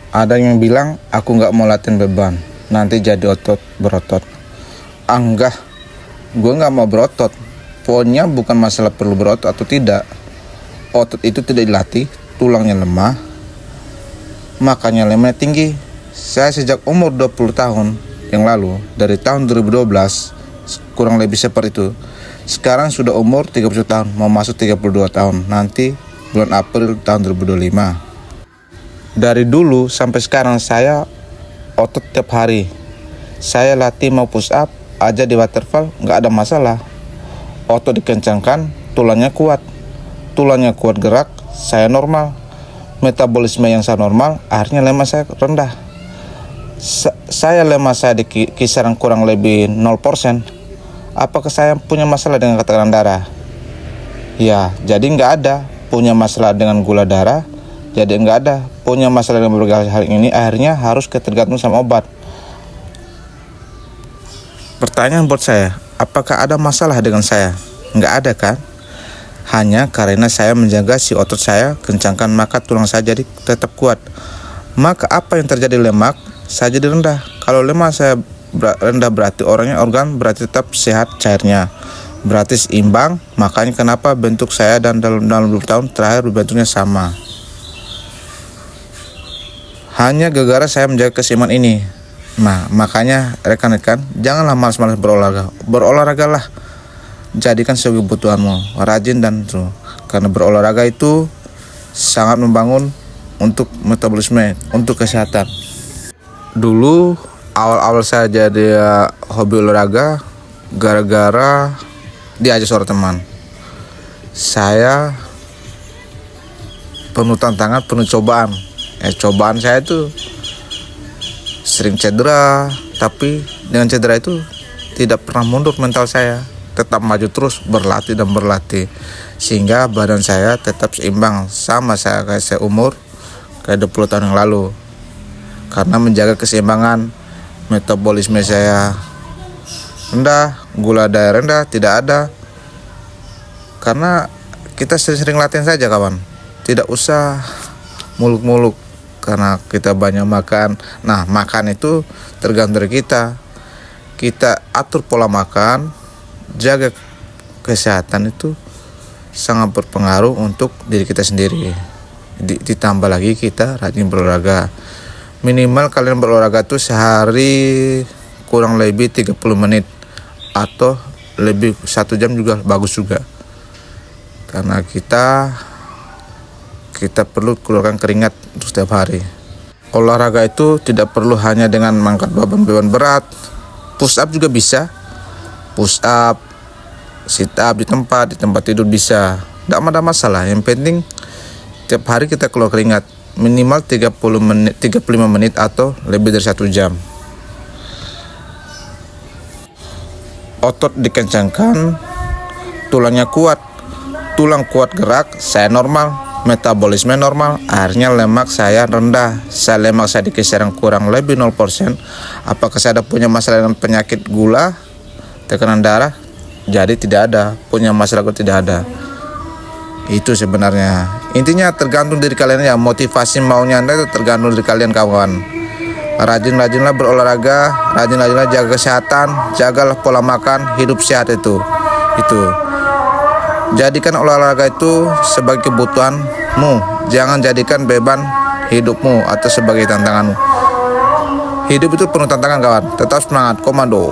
Ada yang bilang aku nggak mau latihan beban, nanti jadi otot berotot. Enggak, gue nggak mau berotot. Poinnya bukan masalah perlu berotot atau tidak. Otot itu tidak dilatih, tulangnya lemah, makanya lemaknya tinggi. Saya sejak umur 20 tahun yang lalu, dari tahun 2012, kurang lebih seperti itu. Sekarang sudah umur 30 tahun, mau masuk 32 tahun, nanti bulan April tahun 2025. Dari dulu sampai sekarang saya otot tiap hari. Saya latih mau push up aja di waterfall nggak ada masalah. Otot dikencangkan, tulangnya kuat. Tulangnya kuat gerak, saya normal. Metabolisme yang saya normal, akhirnya lemak saya rendah. Saya lemak saya di kisaran kurang lebih 0%. Apakah saya punya masalah dengan tekanan darah? Ya, jadi nggak ada. Punya masalah dengan gula darah, jadi nggak ada. Punya masalah dengan berbagai hal ini, akhirnya harus ketergantungan sama obat. Pertanyaan buat saya, apakah ada masalah dengan saya? Nggak ada kan? Hanya karena saya menjaga si otot saya, kencangkan, maka tulang saya jadi tetap kuat. Maka apa yang terjadi lemak, saya jadi rendah. Kalau lemak saya rendah berarti organ berarti tetap sehat cairnya. Berarti seimbang, makanya kenapa bentuk saya dan dalam 20 tahun terakhir bentuknya sama. Hanya gara-gara saya menjaga keseimbangan ini. Nah, makanya rekan-rekan, janganlah malas-malas berolahraga. Berolahragalah. Jadikan sebagai kebutuhanmu, rajin dan terus. Karena berolahraga itu sangat membangun untuk metabolisme, untuk kesehatan. Dulu awal-awal saya jadi hobi olahraga gara-gara diajak seorang teman. Saya penuh tantangan, penuh cobaan. Cobaan saya itu sering cedera, tapi dengan cedera itu tidak pernah mundur mental saya, tetap maju terus, berlatih dan berlatih, sehingga badan saya tetap seimbang sama saya kayak saya umur kayak 20 tahun yang lalu. Karena menjaga keseimbangan, metabolisme saya rendah, gula darah rendah, tidak ada. Karena kita sering-sering latihan saja kawan, tidak usah muluk-muluk. Karena kita banyak makan. Nah, makan itu tergantung dari kita. Kita atur pola makan, jaga kesehatan, itu sangat berpengaruh untuk diri kita sendiri. Ditambah lagi kita rajin berolahraga. Minimal kalian berolahraga tuh sehari kurang lebih 30 menit atau lebih 1 jam juga bagus juga. Karena kita perlu keluarkan keringat untuk setiap hari. Olahraga itu tidak perlu hanya dengan mengangkat beban berat. Push up juga bisa. Push up, sit up di tempat tidur bisa. Tidak ada masalah. Yang penting tiap hari kita keluar keringat minimal 35 menit atau lebih dari 1 jam. Otot dikencangkan, tulangnya kuat. Tulang kuat gerak, saya normal, metabolisme normal, akhirnya lemak saya rendah. Lemak saya di kisaran kurang lebih 0%. Apakah saya ada punya masalah dengan penyakit gula, tekanan darah? Jadi tidak ada. Punya masalah gula tidak ada. Itu sebenarnya. Intinya tergantung dari kalian ya. Motivasi maunya Anda itu tergantung dari kalian kawan. Rajin-rajinlah berolahraga, rajin-rajinlah jaga kesehatan, jagalah pola makan, hidup sehat itu. Jadikan olahraga itu sebagai kebutuhanmu, jangan jadikan beban hidupmu atau sebagai tantanganmu. Hidup itu penuh tantangan kawan, tetap semangat, komando.